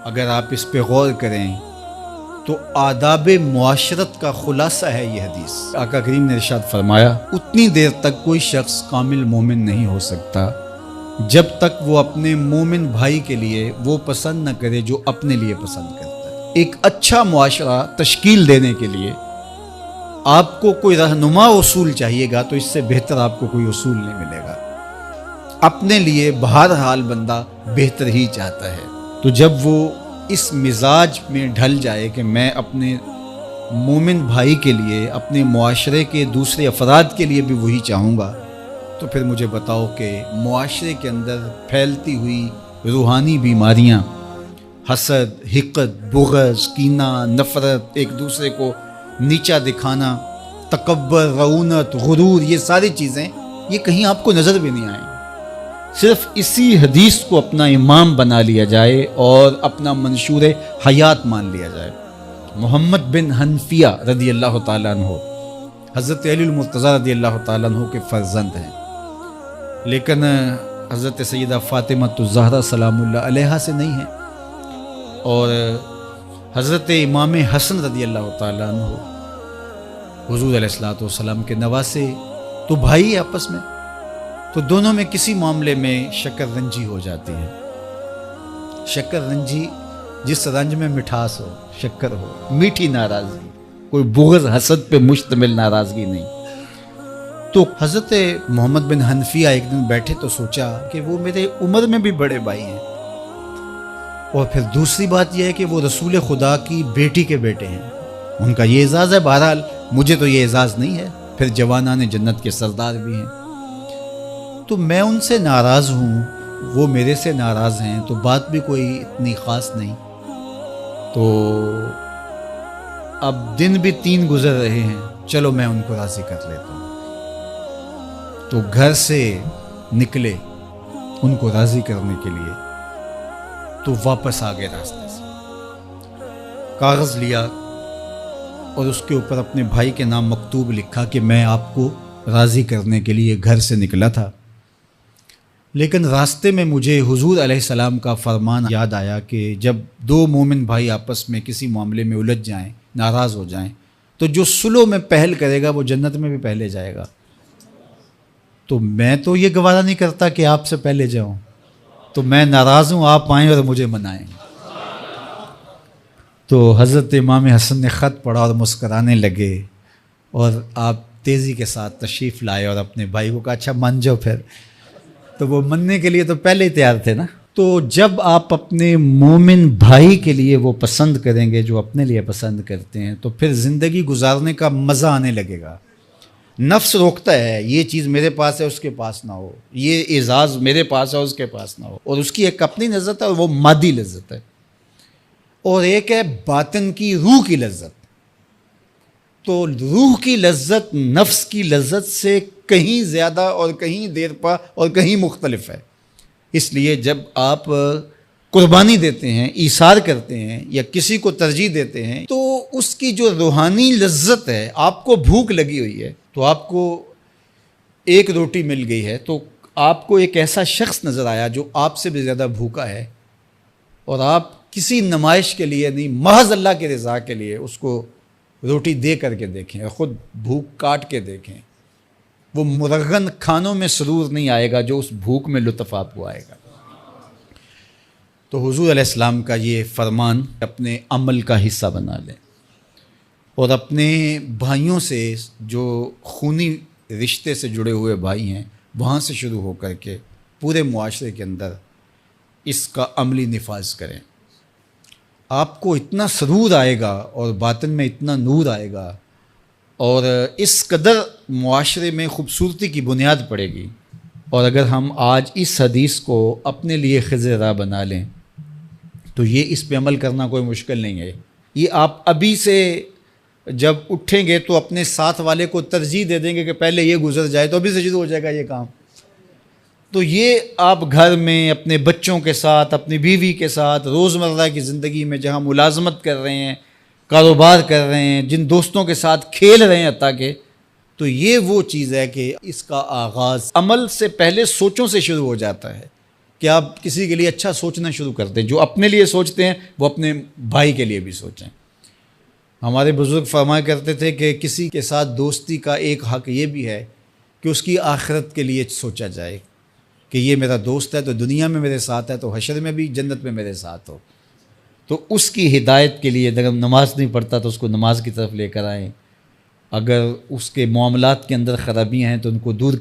اگر آپ اس پہ غور کریں تو آداب معاشرت کا خلاصہ ہے یہ حدیث۔ آقا کریم نے ارشاد فرمایا اتنی دیر تک کوئی شخص کامل مومن نہیں ہو سکتا جب تک وہ اپنے مومن بھائی کے لیے وہ پسند نہ کرے جو اپنے لیے پسند کرتا ہے۔ ایک اچھا معاشرہ تشکیل دینے کے لیے آپ کو کوئی رہنما اصول چاہیے گا تو اس سے بہتر آپ کو کوئی اصول نہیں ملے گا۔ اپنے لیے بہرحال بندہ بہتر ہی چاہتا ہے، تو جب وہ اس مزاج میں ڈھل جائے کہ میں اپنے مومن بھائی کے لیے، اپنے معاشرے کے دوسرے افراد کے لیے بھی وہی چاہوں گا، تو پھر مجھے بتاؤ کہ معاشرے کے اندر پھیلتی ہوئی روحانی بیماریاں، حسد، حقد، بغض، کینہ، نفرت، ایک دوسرے کو نیچا دکھانا، تکبر، رعونت، غرور، یہ ساری چیزیں یہ کہیں آپ کو نظر بھی نہیں آئیں۔ صرف اسی حدیث کو اپنا امام بنا لیا جائے اور اپنا منشور حیات مان لیا جائے۔ محمد بن حنفیہ رضی اللہ تعالیٰ عنہ حضرت علی المرتضیٰ رضی اللہ تعالیٰ عنہ کے فرزند ہیں، لیکن حضرت سیدہ فاطمہ الزہرا سلام اللہ علیہا سے نہیں ہیں، اور حضرت امام حسن رضی اللہ تعالیٰ عنہ حضور علیہ الصلوۃ والسلام کے نواسے، تو بھائی آپس میں، تو دونوں میں کسی معاملے میں شکر رنجی ہو جاتی ہے۔ شکر رنجی جس رنج میں مٹھاس ہو، شکر ہو، میٹھی ناراضگی، کوئی بغض حسد پہ مشتمل ناراضگی نہیں۔ تو حضرت محمد بن حنفیہ ایک دن بیٹھے تو سوچا کہ وہ میرے عمر میں بھی بڑے بھائی ہیں، اور پھر دوسری بات یہ ہے کہ وہ رسول خدا کی بیٹی کے بیٹے ہیں، ان کا یہ اعزاز ہے، بہرحال مجھے تو یہ اعزاز نہیں ہے، پھر جوانان جنت کے سردار بھی ہیں، تو میں ان سے ناراض ہوں، وہ میرے سے ناراض ہیں، تو بات بھی کوئی اتنی خاص نہیں۔ تو اب دن بھی 3 گزر رہے ہیں، چلو میں ان کو راضی کر لیتا ہوں۔ تو گھر سے نکلے ان کو راضی کرنے کے لیے، تو واپس آ گئے راستے سے، کاغذ لیا اور اس کے اوپر اپنے بھائی کے نام مکتوب لکھا کہ میں آپ کو راضی کرنے کے لیے گھر سے نکلا تھا، لیکن راستے میں مجھے حضور علیہ السلام کا فرمان یاد آیا کہ جب 2 مومن بھائی آپس میں کسی معاملے میں الجھ جائیں، ناراض ہو جائیں، تو جو صلح میں پہل کرے گا وہ جنت میں بھی پہلے جائے گا۔ تو میں تو یہ گوارا نہیں کرتا کہ آپ سے پہلے جاؤں، تو میں ناراض ہوں، آپ آئیں اور مجھے منائیں۔ تو حضرت امام حسن نے خط پڑھا اور مسکرانے لگے، اور آپ تیزی کے ساتھ تشریف لائے اور اپنے بھائی کو کہا اچھا مان جاؤ پھر، تو وہ مننے کے لیے تو پہلے ہی تیار تھے نا۔ تو جب آپ اپنے مومن بھائی کے لیے وہ پسند کریں گے جو اپنے لیے پسند کرتے ہیں، تو پھر زندگی گزارنے کا مزہ آنے لگے گا۔ نفس روکتا ہے یہ چیز میرے پاس ہے اس کے پاس نہ ہو، یہ اعزاز میرے پاس ہے اس کے پاس نہ ہو، اور اس کی ایک اپنی لذت ہے اور وہ مادی لذت ہے، اور ایک ہے باطن کی، روح کی لذت۔ تو روح کی لذت نفس کی لذت سے کہیں زیادہ اور کہیں دیر پا اور کہیں مختلف ہے۔ اس لیے جب آپ قربانی دیتے ہیں، ایثار کرتے ہیں یا کسی کو ترجیح دیتے ہیں، تو اس کی جو روحانی لذت ہے، آپ کو بھوک لگی ہوئی ہے، تو آپ کو ایک روٹی مل گئی ہے، تو آپ کو ایک ایسا شخص نظر آیا جو آپ سے بھی زیادہ بھوکا ہے، اور آپ کسی نمائش کے لیے نہیں، محض اللہ کی رضا کے لیے اس کو روٹی دے کر کے دیکھیں، خود بھوک کاٹ کے دیکھیں، وہ مرغن کھانوں میں سرور نہیں آئے گا جو اس بھوک میں لطف آپ کو آئے گا۔ تو حضور علیہ السلام کا یہ فرمان اپنے عمل کا حصہ بنا لیں، اور اپنے بھائیوں سے، جو خونی رشتے سے جڑے ہوئے بھائی ہیں، وہاں سے شروع ہو کر کے پورے معاشرے کے اندر اس کا عملی نفاذ کریں۔ آپ کو اتنا سرور آئے گا اور باطن میں اتنا نور آئے گا، اور اس قدر معاشرے میں خوبصورتی کی بنیاد پڑے گی۔ اور اگر ہم آج اس حدیث کو اپنے لیے خضر راہ بنا لیں تو یہ اس پہ عمل کرنا کوئی مشکل نہیں ہے۔ یہ آپ ابھی سے جب اٹھیں گے تو اپنے ساتھ والے کو ترجیح دے دیں گے کہ پہلے یہ گزر جائے، تو ابھی سے شروع ہو جائے گا یہ کام۔ تو یہ آپ گھر میں اپنے بچوں کے ساتھ، اپنی بیوی کے ساتھ، روزمرہ کی زندگی میں جہاں ملازمت کر رہے ہیں، کاروبار کر رہے ہیں، جن دوستوں کے ساتھ کھیل رہے ہیں حتیٰ کہ، تو یہ وہ چیز ہے کہ اس کا آغاز عمل سے پہلے سوچوں سے شروع ہو جاتا ہے کہ آپ کسی کے لیے اچھا سوچنا شروع کر دیں. جو اپنے لیے سوچتے ہیں وہ اپنے بھائی کے لیے بھی سوچیں. ہمارے بزرگ فرمایا کرتے تھے کہ کسی کے ساتھ دوستی کا ایک حق یہ بھی ہے کہ اس کی آخرت کے لیے سوچا جائے کہ یہ میرا دوست ہے تو دنیا میں میرے ساتھ ہے تو حشر میں بھی جنت میں میرے ساتھ ہو. تو اس کی ہدایت کے لیے اگر نماز نہیں پڑھتا تو اس کو نماز کی طرف لے کر آئیں. اگر اس کے معاملات کے اندر خرابیاں ہیں تو ان کو دور